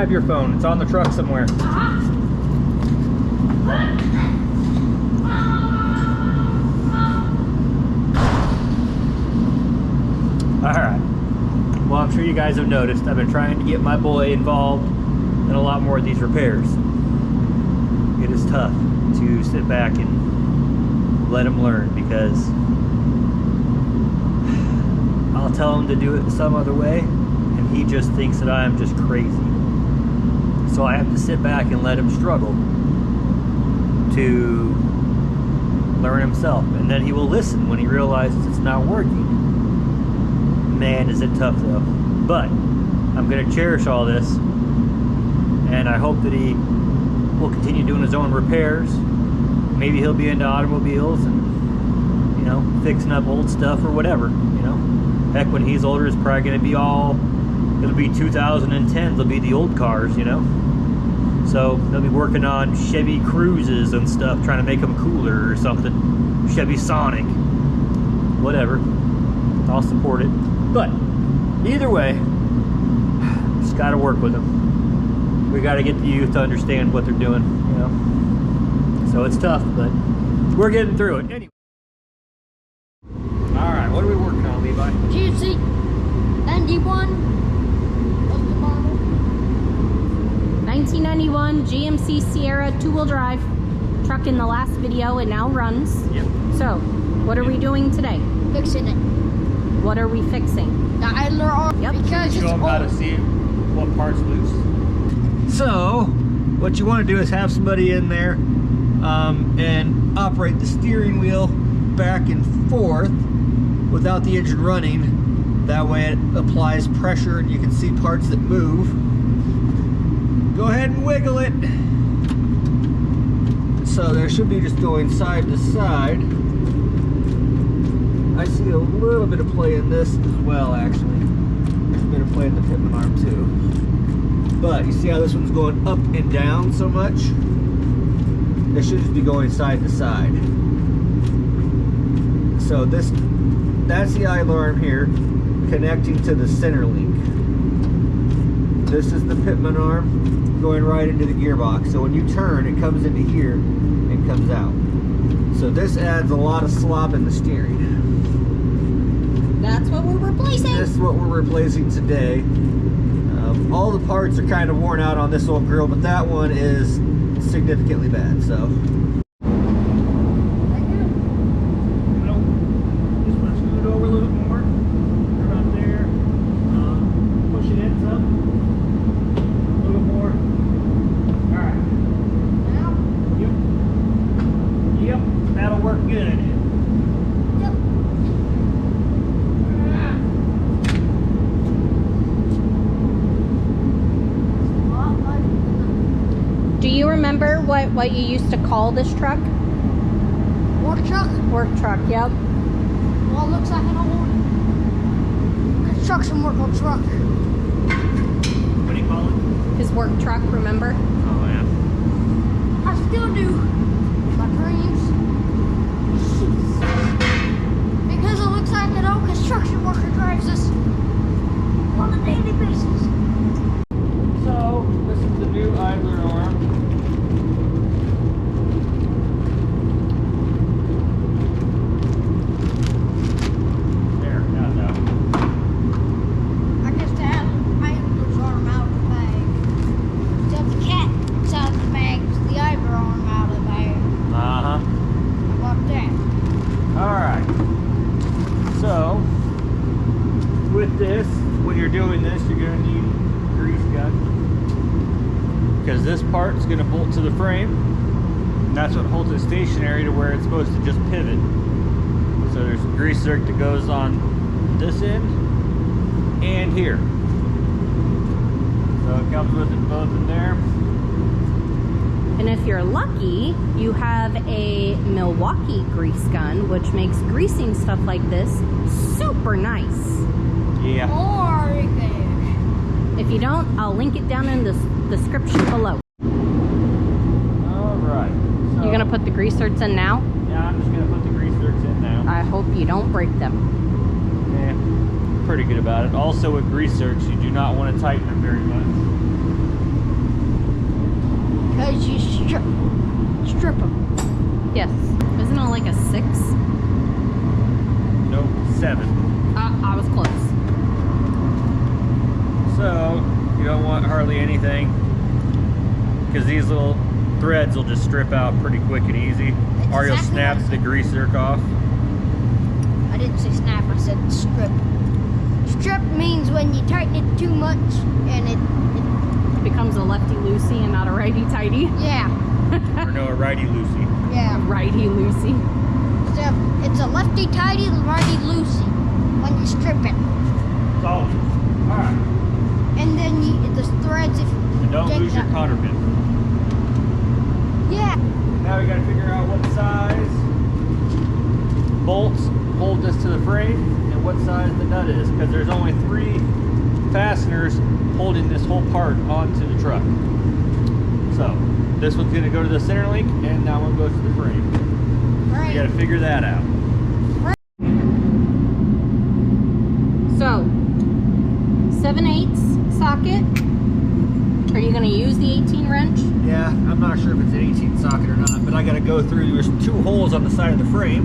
have your phone. It's on the truck somewhere. Alright. Well, I'm sure you guys have noticed I've been trying to get my boy involved in a lot more of these repairs. It is tough to sit back and let him learn, because I'll tell him to do it some other way and he just thinks that I'm just crazy. So I have to sit back and let him struggle to learn himself, and then he will listen when he realizes it's not working. Man, is it tough though. But I'm going to cherish all this, and I hope that he will continue doing his own repairs. Maybe he'll be into automobiles and, you know, fixing up old stuff or whatever, you know. Heck, when he's older, it's probably going to be all, it'll be 2010s, they'll be the old cars, you know. So they'll be working on Chevy Cruises and stuff, trying to make them cooler or something. Chevy Sonic, whatever. I'll support it. But either way, just got to work with them. We got to get the youth to understand what they're doing, you know. So it's tough, but we're getting through it anyway. All right, what are we working on, Levi? GMC 91. 1991 GMC Sierra 2-wheel drive truck in the last video. It now runs. Yep. So, what are we doing today? Fixing it. What are we fixing? The idler arm. Yep. Because Show it's them how to old. see what part's loose. So, what you want to do is have somebody in there and operate the steering wheel back and forth without the engine running. That way it applies pressure and you can see parts that move. Go ahead and wiggle it. So there should be just going side to side. I see a little bit of play in this as well, actually. There's a bit of play in the Pitman arm too. But you see how this one's going up and down so much? It should just be going side to side. So that's the idler arm here, connecting to the center link. This is the Pitman arm going right into the gearbox. So when you turn, it comes into here and comes out. So this adds a lot of slop in the steering. That's what we're replacing. This is what we're replacing today. All the parts are kind of worn out on this old grill, but that one is significantly bad. So. Do you remember what you used to call this truck? Work truck. Work truck, yep. Well, it looks like an old construction work truck. What do you call it? His work truck, remember? Oh yeah. I still do. My dreams. Because it looks like an old construction worker drives this on a daily basis. So this is the new idler arm. There, now. I just had my idler's arm out of the bag. So the cat inside the bag, the idler arm out of the bag. Uh-huh. How about that? Alright. So with this, when you're doing this, you're going to need a grease gun. Because this part is going to bolt to the frame, and that's what holds it stationary to where it's supposed to just pivot. So there's a grease zerk that goes on this end and here. So it comes with it both in there. And if you're lucky, you have a Milwaukee grease gun, which makes greasing stuff like this super nice. Yeah. Or you can. If you don't, I'll link it down in the description below. Alright. So, You're gonna put the grease zerks in now? yeah, I'm just going to put the grease zerks in now. I hope you don't break them. Yeah, pretty good about it. Also with grease zerks, you do not want to tighten them very much. because these little threads will just strip out pretty quick and easy. Or you'll snap the grease zerk off. I didn't say snap, I said strip. Strip means when you tighten it too much and it becomes a lefty-loosey and not a righty-tighty. yeah. Or no, a righty-loosey. Yeah. Righty-loosey. So it's a lefty-tighty, righty-loosey when you strip it. Solid. Alright. And then the threads, if And don't lose your cotter pin. yeah. Now we gotta figure out what size bolts hold this to the frame and what size the nut is, because there's only 3 fasteners holding this whole part onto the truck. So this one's gonna go to the center link and that one goes to the frame. Right. You gotta figure that out. So, 7/8 socket. Are you going to use the 18 wrench? Yeah, I'm not sure if it's an 18 socket or not, but I gotta go through, there's 2 holes on the side of the frame.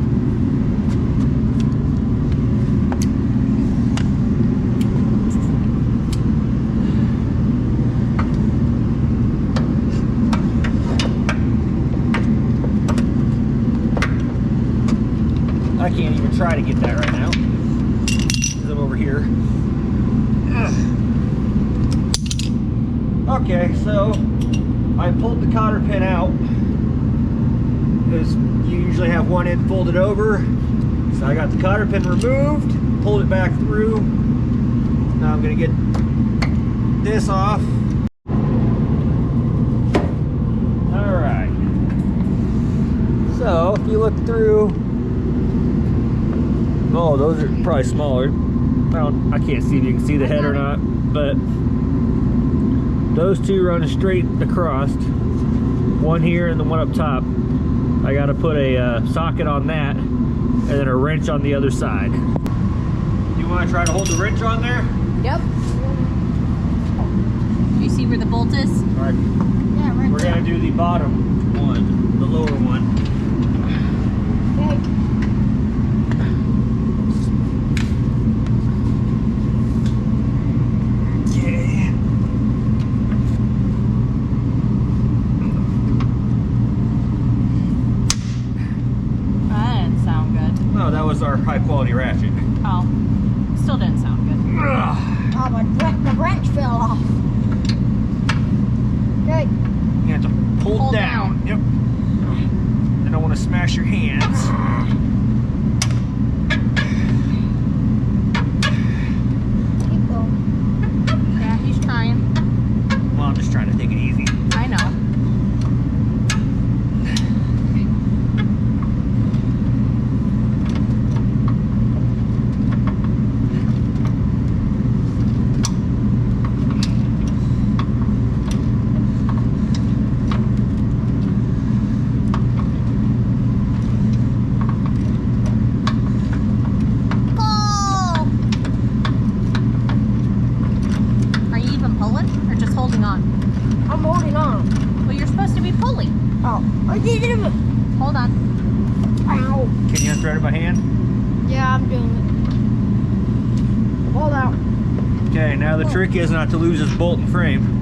I can't even try to get that right now, because I'm over here. Ugh. Okay, so I pulled the cotter pin out, because you usually have one end folded over. So I got the cotter pin removed, pulled it back through. Now I'm going to get this off. Alright. So if you look through, oh, those are probably smaller. I can't see if you can see the head or not, but those 2 run straight across. One here and the one up top. I got to put a socket on that and then a wrench on the other side. You want to try to hold the wrench on there? Yep. Do you see where the bolt is? All right. Yeah, right. We're going to do the bottom one, the lower one. Okay. That was our high quality ratchet. Oh, still didn't sound good. Oh, the wrench fell off. Okay. You have to pull Pull down. down. Yep. I don't want to smash your hands. Keep going. Yeah, he's trying. Well, I'm just trying to take it easy. I know. I'm holding on. Well, you're supposed to be pulling. Oh, I did it. Hold on. Ow. Can you unthread it by hand? Yeah, I'm doing it. Hold out. Okay, now the trick is not to lose this bolt and frame.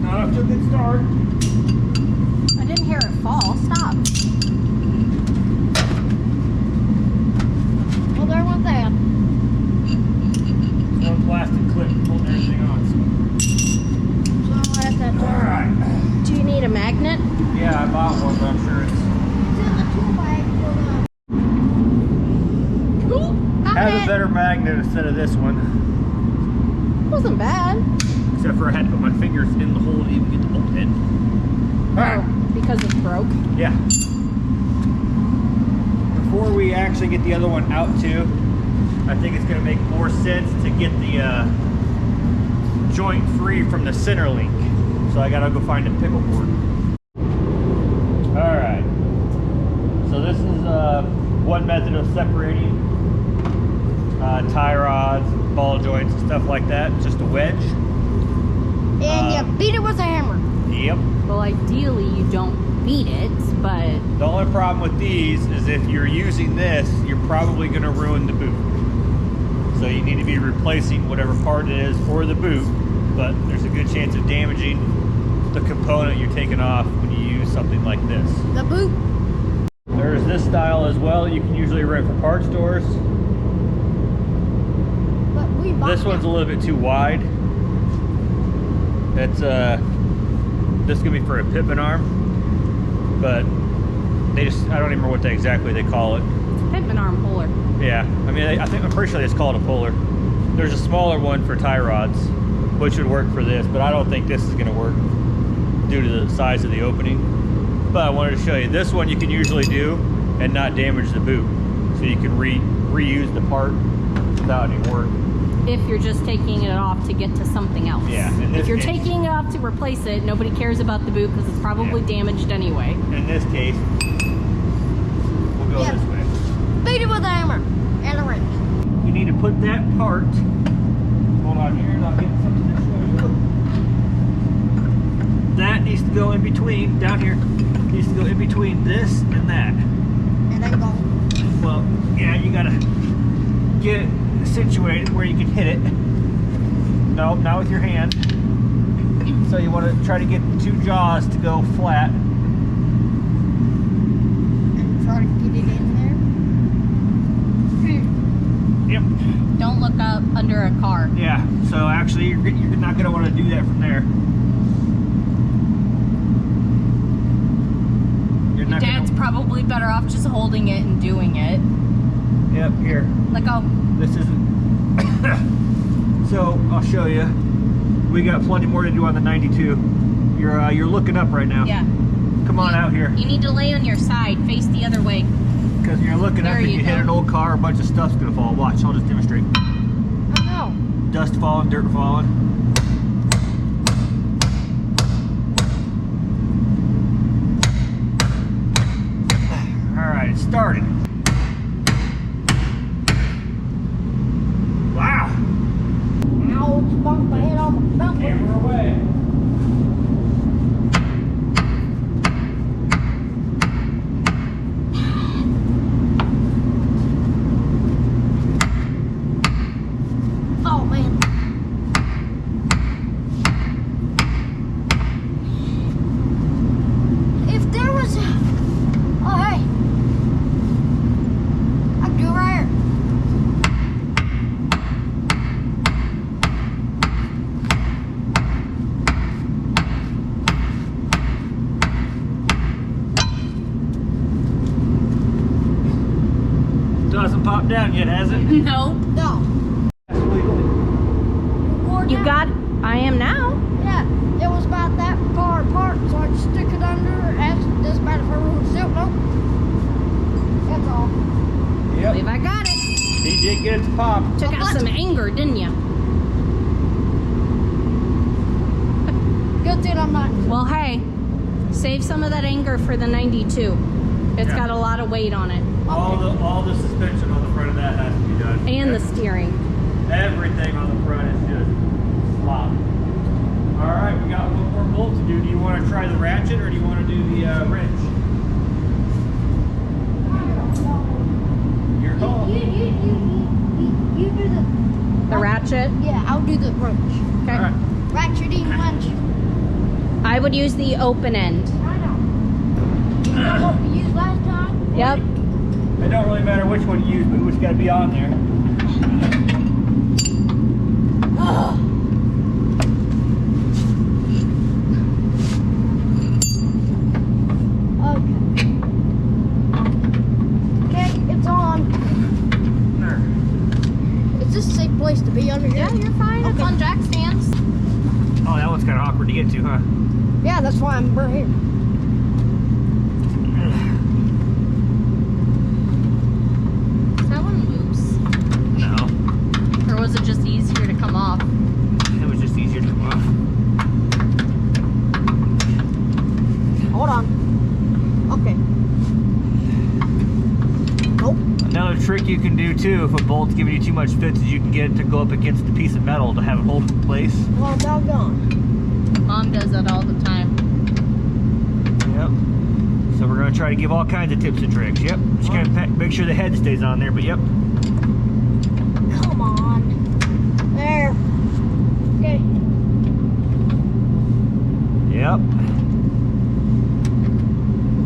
Not off to a good start. I didn't hear it fall. Stop. Well, there went that. No plastic clip holding everything on. So that's that. Alright. Do you need a magnet? Yeah, I bought one, but I'm sure it's... It's in the tool bag for the... Have a better magnet instead of this one. Wasn't bad. Except for I had to put my fingers in the hole to even get the bolt in. Alright. Oh, because it's broke. Yeah. Before we actually get the other one out too, I think it's going to make more sense to get the joint free from the center link. So I got to go find a pickle board. Alright. So this is one method of separating tie rods, ball joints, and stuff like that. Just a wedge. And you beat it with a hammer. Yep. Well, ideally, you don't beat it, but The only problem with these is if you're using this, you're probably going to ruin the boot. So you need to be replacing whatever part it is for the boot, but there's a good chance of damaging the component you're taking off when you use something like this. The boot. There's this style as well that you can usually rent from parts stores. But we bought This one's a little bit too wide. It's this is gonna be for a Pitman arm, but they just, I don't even remember what exactly they call it. it's a Pitman arm puller. Yeah, I mean, I'm pretty sure it's called a puller. There's a smaller one for tie rods, which would work for this, but I don't think this is gonna work due to the size of the opening. But I wanted to show you, this one you can usually do and not damage the boot. So you can reuse the part without any work. If you're just taking it off to get to something else. Yeah, in this If you're case- taking it off to replace it, nobody cares about the boot because it's probably Yeah. damaged anyway. In this case, we'll go Yeah. this way. beat it with a hammer and a wrench. You need to put that part, hold on here, and I'll get something to show you. That needs to go in between, down here, needs to go in between this and that. And then go. Well, yeah, you gotta get it situated where you can hit it. No, not with your hand. So you want to try to get the two jaws to go flat. And try to get it in there. Yep. Don't look up under a car. Yeah, so actually you're not going to want to do that from there. You're not Dad's gonna, probably better off just holding it and doing it. Yep, here. Let go. This isn't. So I'll show you. We got plenty more to do on the 92. You're looking up right now. Yeah. Come on out here. You need to lay on your side, face the other way. Because you're looking up There and you you hit go. an old car, a bunch of stuff's gonna fall. Watch, I'll just demonstrate. I know. Dust falling, dirt falling. Alright, it started. Wow! Ow, it's bumped my head on the bumper. Camera away. Oh, man. If there was a... Oh, hey. I can do it right here. Doesn't pop down yet, has it? No. No. Record You that? got, I am now. Yeah, it was about that car apart, so I just stick it under, ask this about if I ruined silk. Nope. That's all. Yep. Believe I got it. He did get it to pop. Took out some anger, didn't you? Good thing I'm not. Well, hey, save some of that anger for the 92. It's Yeah. got a lot of weight on it. All the suspension on the front of that has to be done. And the steering. Everything on the front is just sloppy. Alright, we got one more bolt to do. Do you want to try the ratchet or do you want to do the wrench? Your call. You do The ratchet. Yeah, I'll do the wrench. Okay. Alright. Ratcheting wrench. I would use the open end. I know. You know what we used last time? Yep. It don't really matter which one you use, but which got to be on there. Okay, it's on. There. Is this a safe place to be under here? Yeah, you're fine. It's Okay. on jack stands. Oh, that one's kind of awkward to get to, huh? Yeah, that's why I'm right here. Is that one loose? No. Or was it just easier to come off? It was just easier to come off. Hold on. Okay. Nope. Another trick you can do too, if a bolt's giving you too much fits, is you can get it to go up against a piece of metal to have it hold in place. Well, doggone. Mom does that all the time. Yep. So we're gonna try to give all kinds of tips and tricks. Yep. Just gotta make sure the head stays on there, but yep. Come on. There. Okay. Yep.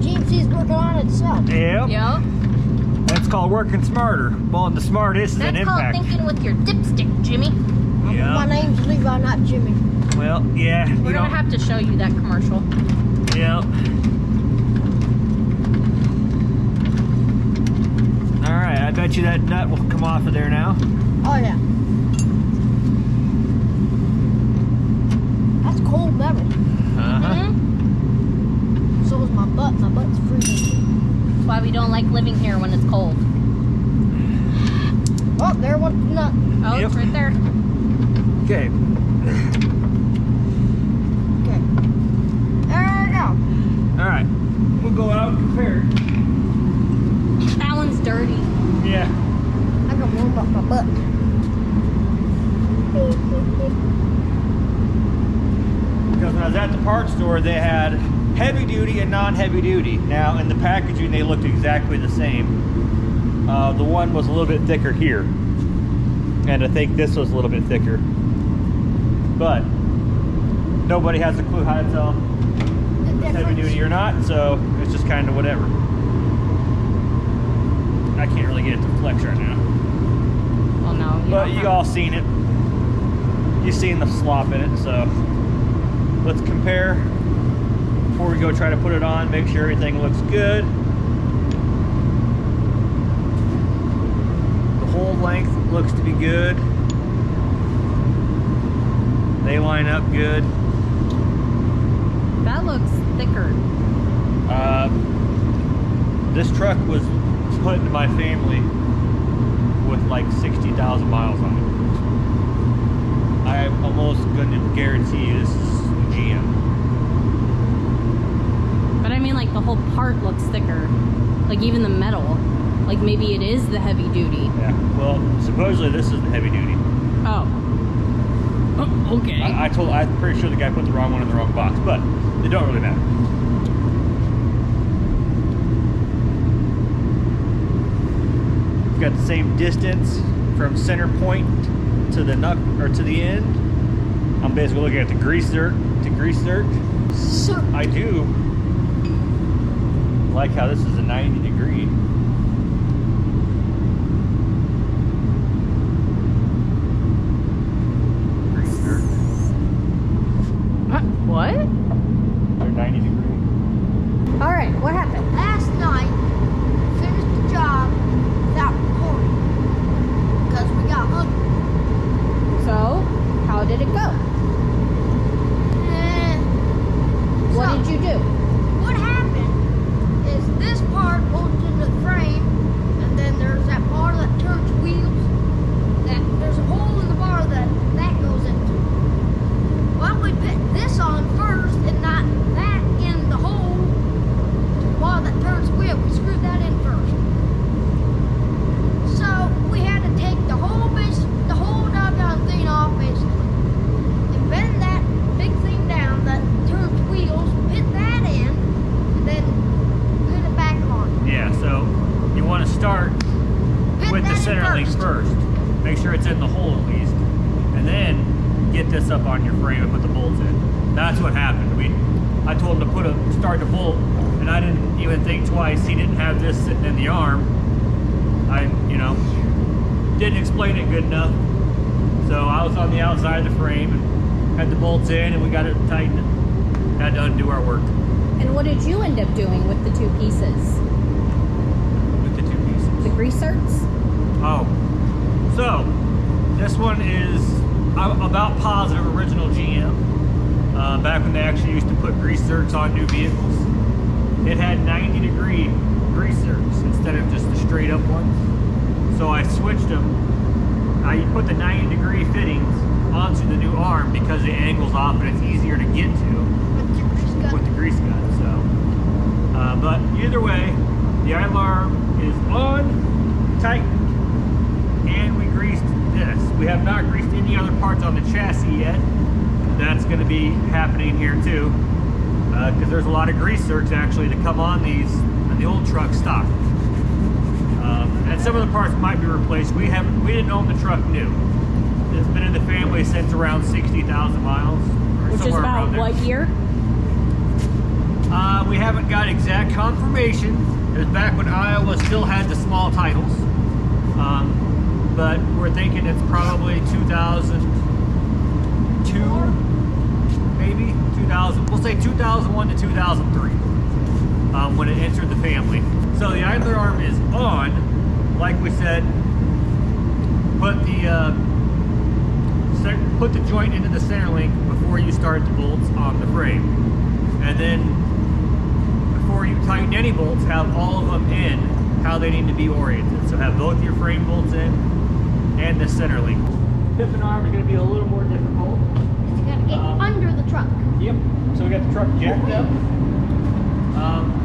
GMC's working on itself. Yep. Yep. That's called working smarter. Well, the smartest is an That's called impact. thinking with your dipstick, Jimmy. Yeah. My name's Levi, not Jimmy. Well, yeah. We're gonna have to show you that commercial. Yep. All right. I bet you that nut will come off of there now. Oh yeah. That's cold metal. Uh-huh. So is my butt. My butt's freezing. That's why we don't like living here when it's cold. Oh, there went the nut. Oh, Yep. it's right there. Okay. Okay. There we go. All right. We'll go out and compare. That one's dirty. Yeah. I can warm up my butt. Because when I was at the parts store, they had heavy duty and non-heavy duty. Now, in the packaging, they looked exactly the same. The one was a little bit thicker here. And I think this was a little bit thicker. But nobody has a clue how to tell if it's heavy duty or not, so it's just kind of whatever. I can't really get it to flex right now. Well, no. But you all seen it. You've seen the slop in it, so let's compare before we go try to put it on, make sure everything looks good. The whole length looks to be good. They line up good. That looks thicker. This truck was put into my family with like 60,000 miles on it. I'm almost going to guarantee you this is GM. But I mean, like, the whole part looks thicker. Like, even the metal. Like, maybe it is the heavy duty. Yeah, well, supposedly this is the heavy duty. Oh. Oh, okay. I'm pretty sure the guy put the wrong one in the wrong box, but it don't really matter. We've got the same distance from center point to the nut or to the end. I'm basically looking at the grease dirt to grease dirt. So, I do like how this is a 90 degree. Grease dirt. What? They're 90 degree. All right, what happened? last night, finished the job without recording. Because we got hungry. So, how did it go? What did you do? What happened is this part bolts into the frame, and then there's that bar that turns wheels. That there's a hole in the bar that goes into. Well, we put this on first, and not that in the hole to the bar that turns wheel. We screwed that in first. So we had to take the whole doggone thing off, basically, and bend that big thing down that turns wheels, put that in, and then put it back on. Yeah, so you want to start Put with the that in center link first. Make sure it's in the hole at least. And then get this up on your frame and put the bolts in. That's what happened. I told him to start the bolt, and I didn't even think twice. He didn't have this sitting in the arm. I didn't explain it good enough. So I was on the outside of the frame and had the bolts in, and we got it tightened. Had to undo our work And what did you end up doing with the two pieces? with the two pieces. The greasers? Oh, so this one is about positive original GM. Back when they actually used to put grease zerks on new vehicles, it had 90 degree grease zerks instead of just the straight up ones. So I switched them. I put the 90 degree fittings onto the new arm because it angles off and it's easier to get to with the grease gun. So, but either way, the idler arm is on, tightened, and we greased this. We have not greased any other parts on the chassis yet. That's going to be happening here too. because there's a lot of grease zerks actually that come on these on the old truck stock. And some of the parts might be replaced. We didn't own the truck new. It's been in the family since around 60,000 miles. Which is about what year? We haven't got exact confirmation. It was back when Iowa still had the small titles. But we're thinking it's probably 2002, maybe 2000. We'll say 2001 to 2003 when it entered the family. So the idler arm is on. Like we said, put the joint into the center link before you start the bolts on the frame, and then before you tighten any bolts, have all of them in how they need to be oriented. So have both your frame bolts in and the center link. Pitman arm is going to be a little more difficult. You gotta get under the truck. Yep. So we got the truck jacked up.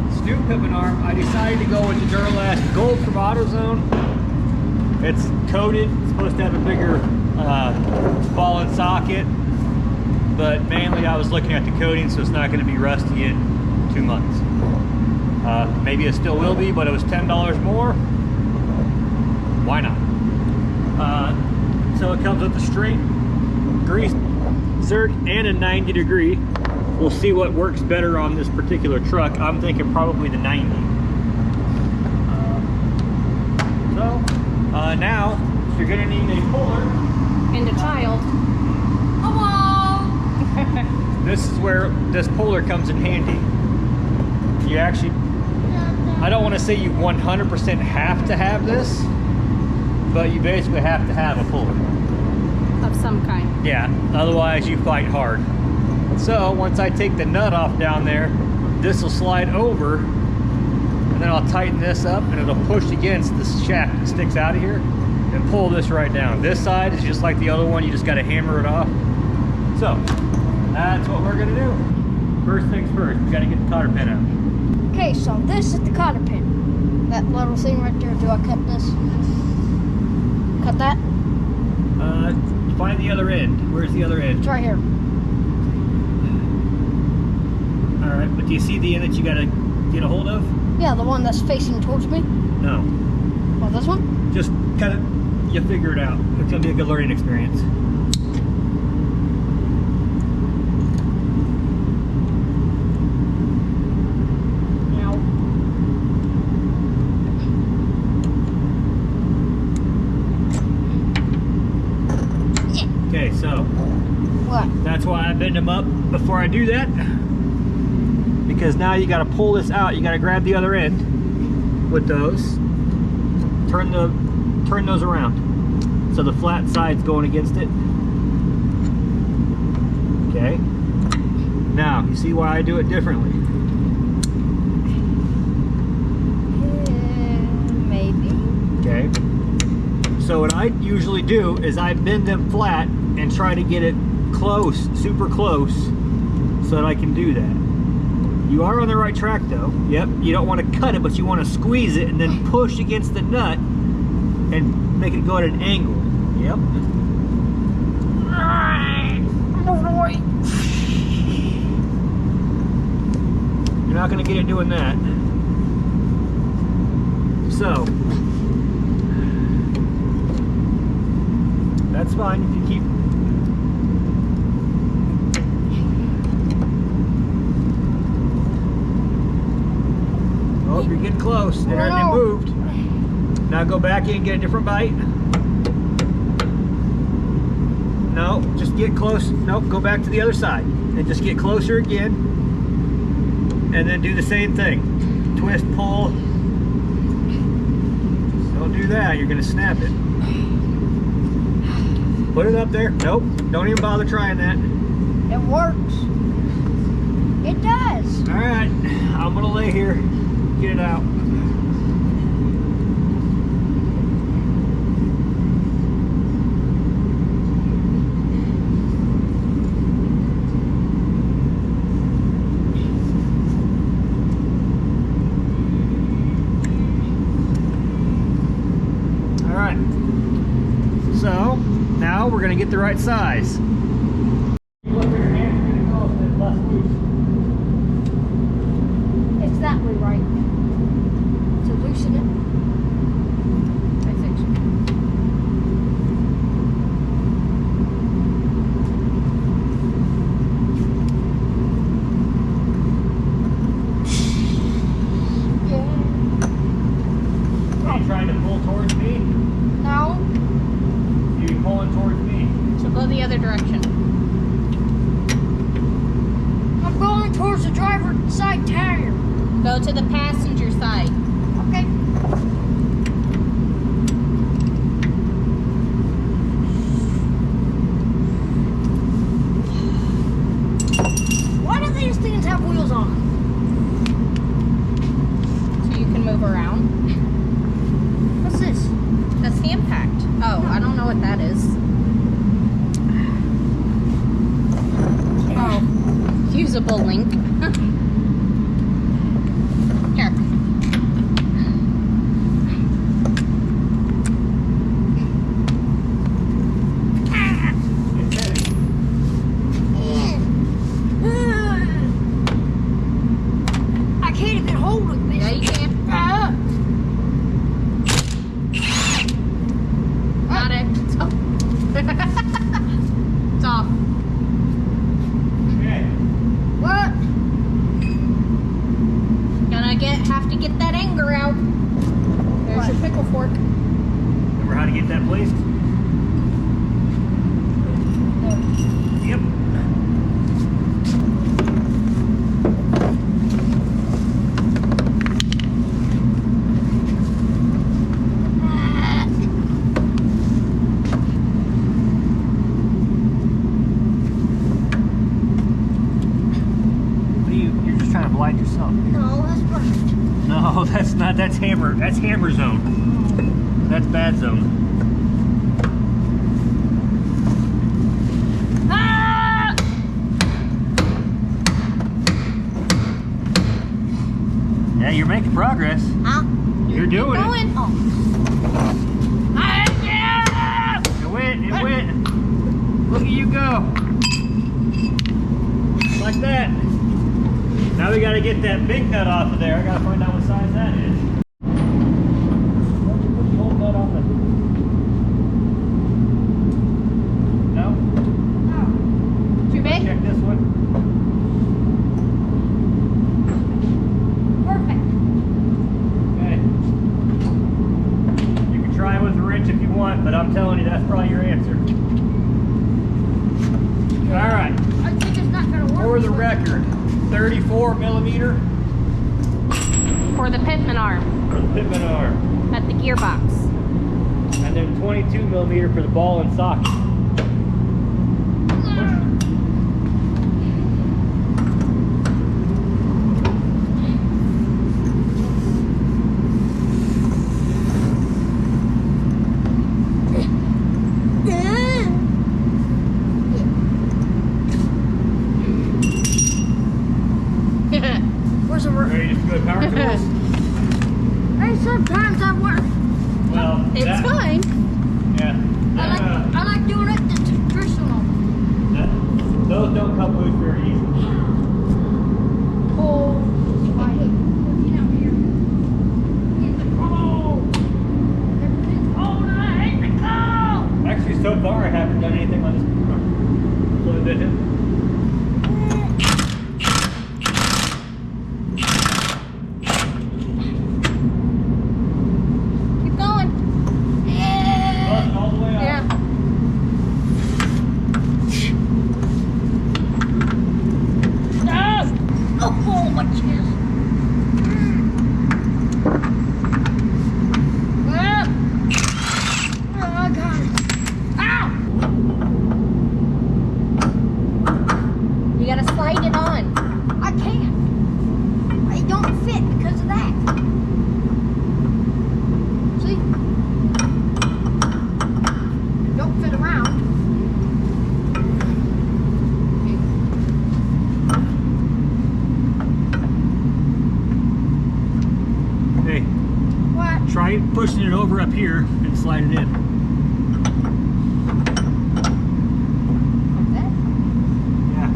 This new Pitman arm, I decided to go with the Duralast Gold from AutoZone. It's coated. It's supposed to have a bigger ball and socket, but mainly I was looking at the coating, so it's not going to be rusty in 2 months. Maybe it still will be, but it was $10 more. Why not? So it comes with a straight grease zerk and a 90 degree. We'll see what works better on this particular truck. I'm thinking probably the 90. Now you're going to need a puller And a child. Hello! This is where this puller comes in handy. You actually, I don't want to say you 100% have to have this, but you basically have to have a puller. Of some kind. Yeah, otherwise you fight hard. So once I take the nut off down there, this will slide over, and then I'll tighten this up, and it'll push against this shaft that sticks out of here and pull this right down. This side is just like the other one, you just got to hammer it off. So that's what we're gonna do. First things first, we got to get the cotter pin out. Okay, so this is the cotter pin. That little thing right there, do I cut this? Cut that? Find the other end. Where's the other end? It's right here. All right, but do you see the end that you got to get a hold of? Yeah, the one that's facing towards me. No. Oh, this one? Just kind of, you figure it out. It's gonna be a good learning experience. Okay, so What? that's why I bend them up before I do that. Because now you got to pull this out. You got to grab the other end with those. Turn those around. So the flat side's going against it. Okay. Now, you see why I do it differently? Maybe. Okay. So what I usually do is I bend them flat and try to get it close, super close, so that I can do that. You are on the right track though. Yep, you don't want to cut it, but you want to squeeze it and then push against the nut and make it go at an angle. Yep. You're not going to get it doing that. So, that's fine if you keep. Oh, you're getting close. It already moved. Now go back in and get a different bite. No, just get close. Nope, go back to the other side and just get closer again. And then do the same thing. Twist, pull. Don't do that, you're gonna snap it. Put it up there. Nope, don't even bother trying that. It works. It does. All right, I'm gonna lay here, get it out. All right, so now we're gonna get the right size. Look where your hand's gonna go if it's less loose. you trying to pull towards me? No. You're pulling towards me. So go the other direction. I'm going towards the driver's side tire. Go to the passenger side. Okay. Why do these things have wheels on? So you can move around. What's this? That's the impact. Oh, I don't know what that is. Oh, usable link. Here. It's heavy. I can't even hold it, man. Yeah, you can. Got it. It's off. It's off. Okay. What? Have to get that anger out. There's your pickle fork. Remember how to get that placed? Yep. You're just trying to blind yourself. No, that's perfect. No, that's not. That's hammer. That's hammer zone. That's bad zone. Ah! Yeah, you're making progress. Huh? You're doing it. Going? Oh. Yeah! It went. It went. Look at you go. Like that. Now we got to get that big nut off of there. I got to find out what size that is. Why don't you put the old nut on the... No? Oh. Too big? Check this one. Perfect. Okay. You can try it with a wrench if you want, but I'm telling you that's probably your answer. All right. I think it's not going to work. For the record, 34 millimeter For the Pitman arm for the Pitman arm, at the gearbox. and then 22 millimeter for the ball and socket. Where's the Ready to go to power tools? Hey, sometimes I work. Well, It's that, fine. Yeah. I like doing it the traditional. Those don't come loose very easily. Oh, I hate working out here. In the cold. Everything's cold and I hate the cold. Actually, so far I haven't done anything on this. So did it. Keep going. Bust all the way up. Yeah. Oh, my chest. Well, I got it. Ow! You gotta slide it on. I can't. It don't fit because of that. See? It don't fit around. Hey, What? try pushing it over up here and slide it in. Like that? Yeah.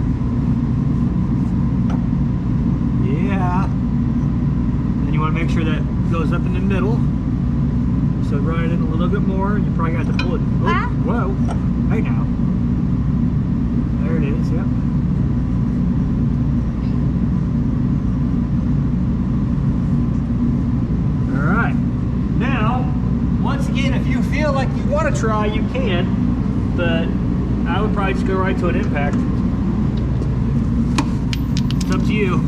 Yeah. And you want to make sure that goes up in the middle. So run it in a little bit more. You probably got to pull it. Oh, Ah. whoa. Hey now. There it is. Yep. All right. Now like you want to try, you can, but I would probably just go right to an impact. It's up to you.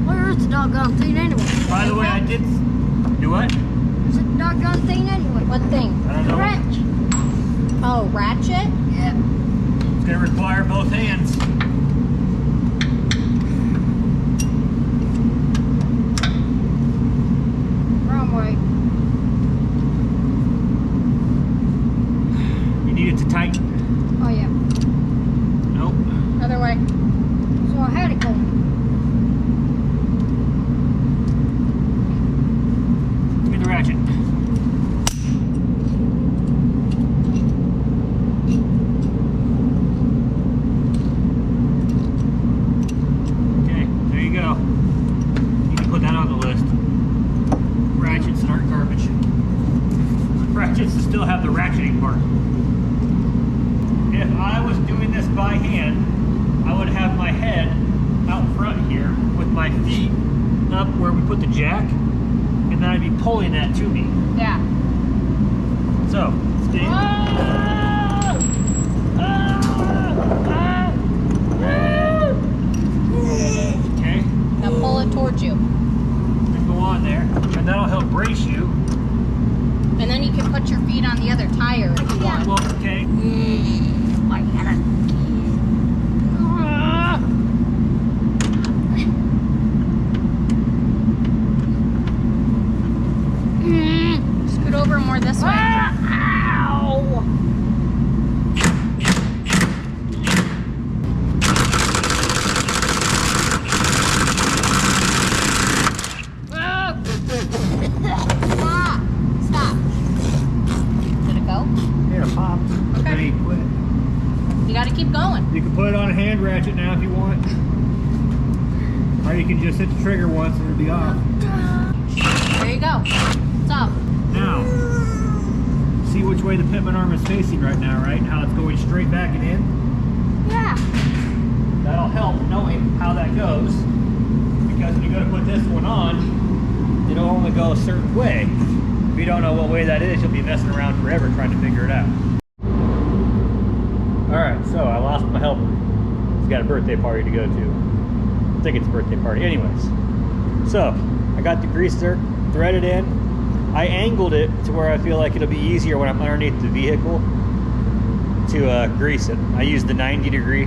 Where is the doggone thing anyway? By the way, I did. Do what? It's a doggone thing anyway. What thing? I don't know. Wrench. Oh, ratchet? Yeah. It's gonna require both hands. Wrong way. You need it to tighten. Oh yeah. Nope. Other way. So I had it going. Give me the ratchet. Okay, there you go. You can put that on the list. Ratchets aren't garbage. Ratchets still have the ratcheting part. If I was doing this by hand, I would have my head out front here with my feet up where we put the jack, and then I'd be pulling that to me. Yeah. So, stay. Okay, Now pull it towards you. then go on there, and that'll help brace you. And then you can put your feet on the other tire if you want. Well, okay. Scoot over more this way. Ow! Stop. Stop. Did it go? Here, pop. Okay. Then he quit. You gotta keep going. You can put it on a hand ratchet now if you want. Or you can just hit the trigger once and it'll be off. There you go. Stop. Now, see which way the Pitman arm is facing right now, right? How it's going straight back and in? Yeah. That'll help knowing how that goes. Because when you go to put this one on, it'll only go a certain way. If you don't know what way that is, you'll be messing around forever trying to figure it out. Alright, so I lost my helper. He's got a birthday party to go to. I think it's a birthday party. Anyways, so I got the greaser threaded in. I angled it to where I feel like it'll be easier when I'm underneath the vehicle to grease it. I used the 90 degree.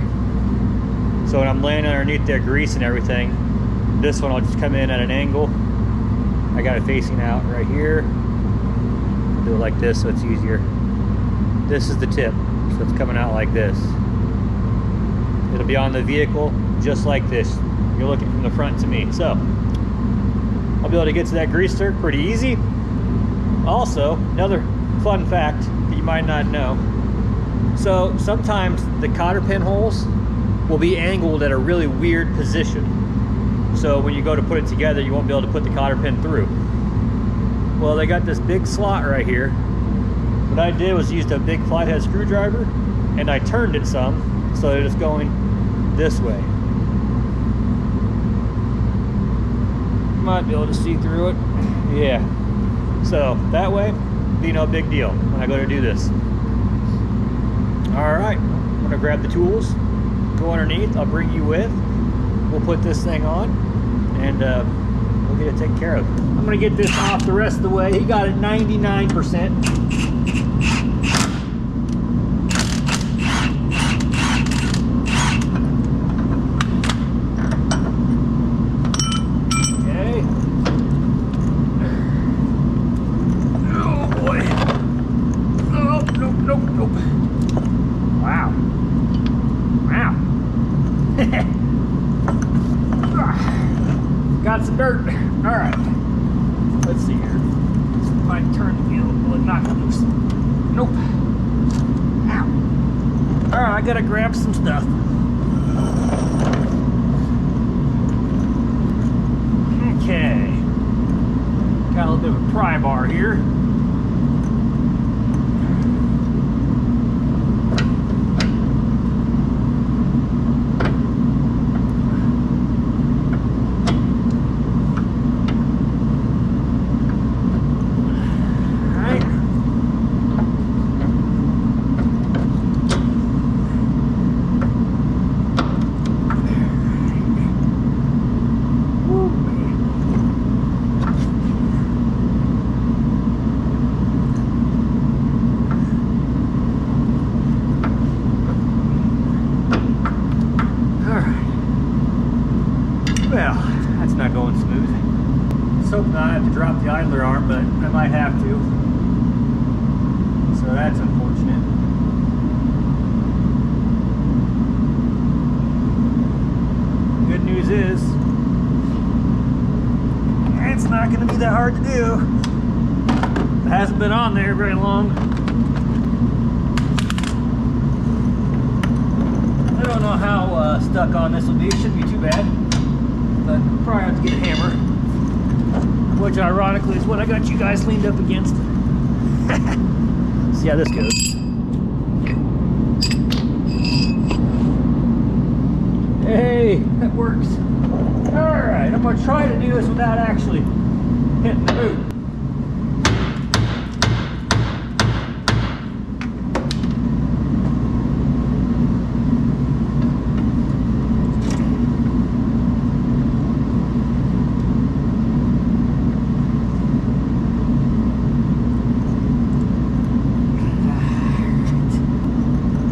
So when I'm laying underneath there grease and everything, this one I'll just come in at an angle. I got it facing out right here. I'll do it like this so it's easier. This is the tip, so it's coming out like this. It'll be on the vehicle just like this. You're looking from the front to me. So I'll be able to get to that greaser pretty easy. Also, another fun fact that you might not know. So sometimes the cotter pin holes will be angled at a really weird position. So when you go to put it together, you won't be able to put the cotter pin through. Well, they got this big slot right here. What I did was used a big flathead screwdriver and I turned it some so that it's going this way. Might be able to see through it. Yeah. So that way, be no big deal when I go to do this. All right, I'm gonna grab the tools, go underneath, I'll bring you with. We'll put this thing on and we'll get it taken care of. I'm gonna get this off the rest of the way. He got it 99%. Got some dirt. All right. Let's see here. If I turn the wheel, will it knock it loose? Nope. Ow. All right, I gotta grab some stuff. Okay. Got a little bit of a pry bar here. idler arm, but I might have to. So that's unfortunate. Good news is, it's not going to be that hard to do. It hasn't been on there very long. I don't know how stuck on this will be. It shouldn't be too bad. But I'll probably have to get a hammer. Which ironically is what I got you guys leaned up against. See how this goes. Hey, that works. Alright, I'm going to try to do this without actually hitting the boot.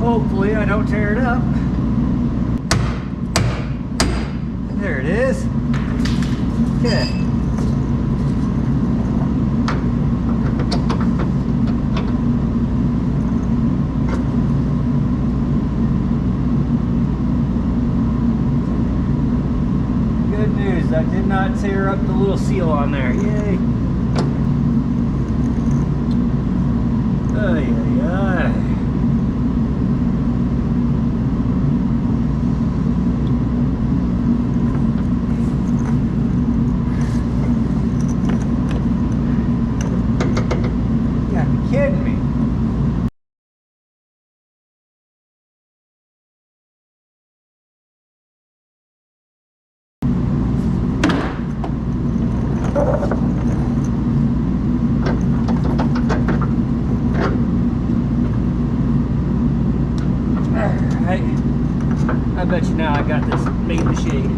Hopefully I don't tear it up. There it is. Okay. Good news, I did not tear up the little seal on there. Yay. Ay, ay, ay. Kidding me. Alright. I bet you now I got this made in the shade.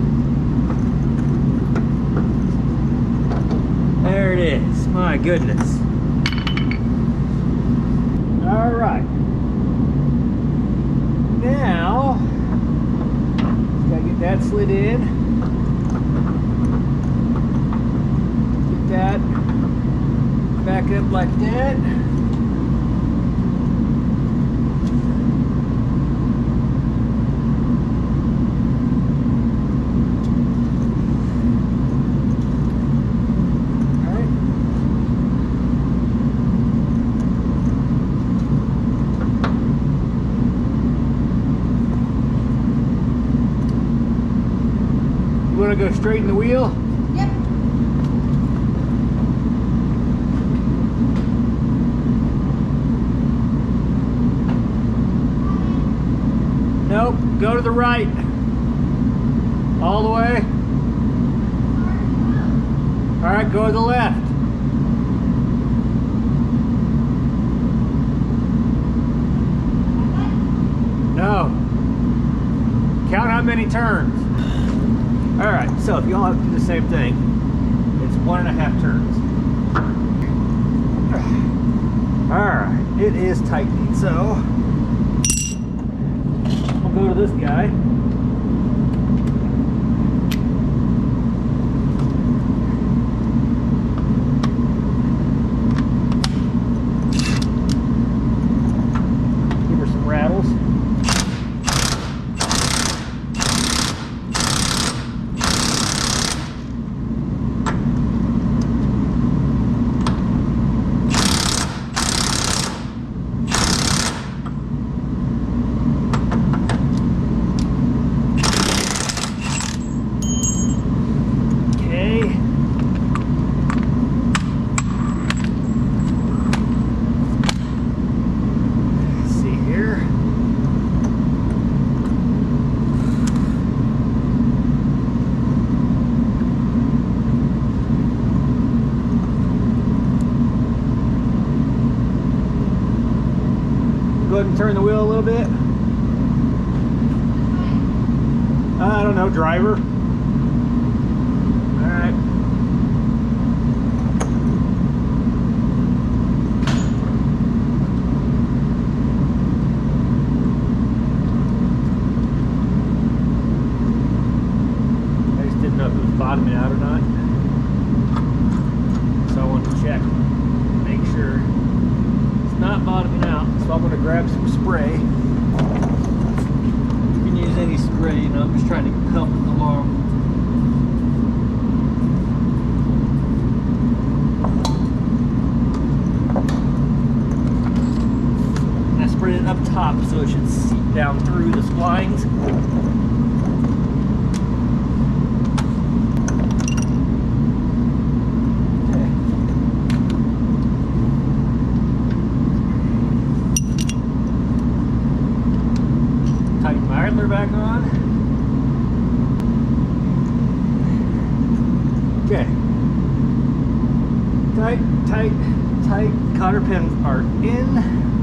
There it is. My goodness. All right. Now, gotta get that slid in. Get that back up like that. You want to go straighten the wheel? Yep. Nope, go to the right. All the way. All right, go to the left. No. Count how many turns. All right, so if you all have to do the same thing, it's 1.5 turns. All right, it is tightening, so we'll go to this guy. Give her some rattles. Go ahead and turn the wheel a little bit. I don't know, driver. All right. I just didn't know if it was bottoming out or not. So I wanted check, make sure it's not bottoming out. So I'm going to grab some spray. You can use any spray, you know, I'm just trying to help it along. And I sprayed it up top so it should seep down through the splines. Tighten my idler back on. Okay. Tight cotter pins are in.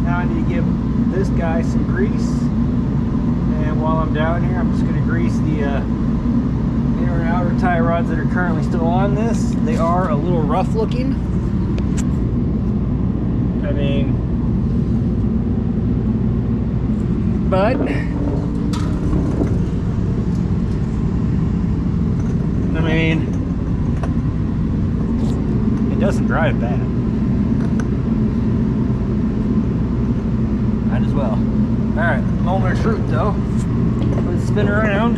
Now I need to give this guy some grease. And while I'm down here, I'm just going to grease the inner and outer tie rods that are currently still on this. They are a little rough looking. I mean, but it doesn't drive bad. Might as well. Alright, moment of truth though. Let's spin around.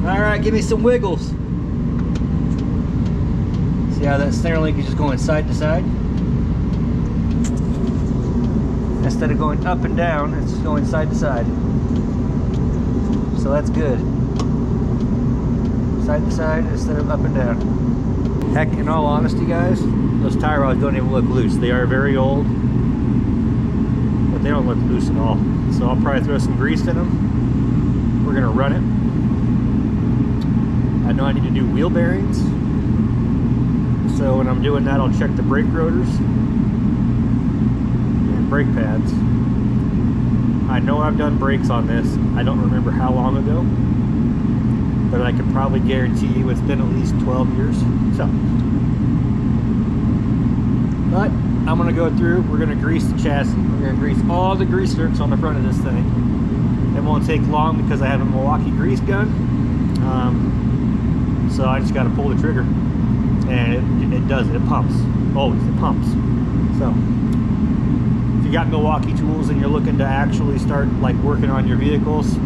Alright, give me some wiggles. See how that snare link is just going side to side? Instead of going up and down, it's just going side to side. So that's good. Side to side instead of up and down. Heck, in all honesty, guys, those tie rods don't even look loose. They are very old, but they don't look loose at all. So I'll probably throw some grease in them. We're gonna run it. I know I need to do wheel bearings. So when I'm doing that, I'll check the brake rotors and brake pads. I know I've done brakes on this. I don't remember how long ago, but I can probably guarantee you it's been at least 12 years. So, but I'm gonna go through, we're gonna grease the chassis. We're gonna grease all the grease zerks on the front of this thing. It won't take long because I have a Milwaukee grease gun. So I just gotta pull the trigger. And it does it, it pumps. Always, it pumps. So, if you got Milwaukee tools and you're looking to actually start like working on your vehicles,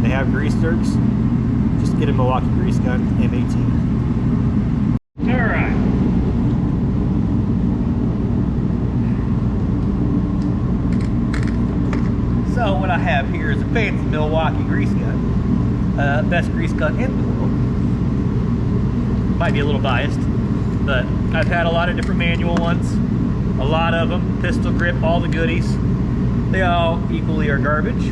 they have grease zerks, just get a Milwaukee grease gun, M18. Alright. So what I have here is a fancy Milwaukee grease gun. Best grease gun in the world. Might be a little biased, but I've had a lot of different manual ones. A lot of them, pistol grip, all the goodies. They all equally are garbage.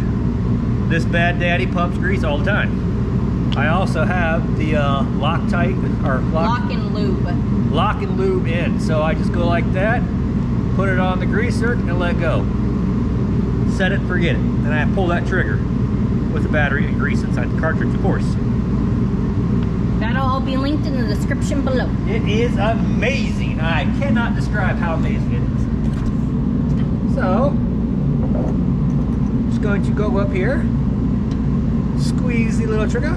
This bad daddy pumps grease all the time. I also have the Loctite, or Lock and lube. Lock and lube in. So I just go like that, put it on the grease zerk and let go. Set it, forget it. Then I pull that trigger with the battery and grease inside the cartridge, of course. That'll all be linked in the description below. It is amazing. I cannot describe how amazing it is. So, just going to go up here, squeeze the little trigger,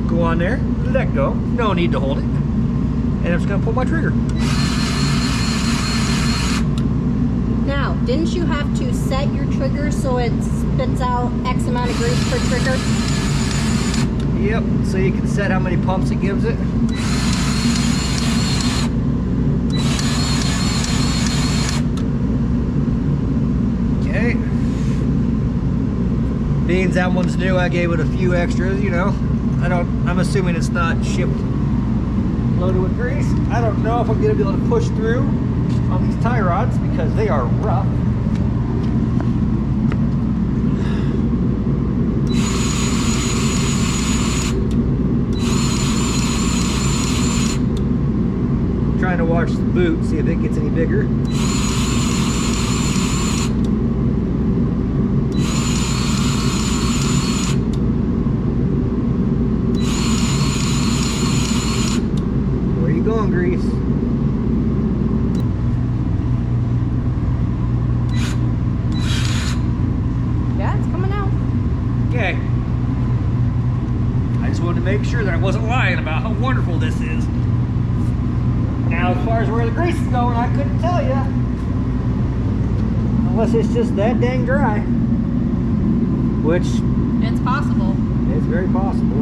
go on there, let go. No need to hold it. And I'm just going to pull my trigger. Now, didn't you have to set your trigger so it spits out X amount of grease per trigger? Yep, so you can set how many pumps it gives it. Okay. Being that one's new, I gave it a few extras, you know. I'm assuming it's not shipped loaded with grease. I don't know if I'm gonna be able to push through on these tie rods because they are rough. Trying to watch the boot, see if it gets any bigger. Where you going, grease? wasn't lying about how wonderful this is. Now, as far as where the grease is going, I couldn't tell you. Unless it's just that dang dry. Which It's possible. is very possible.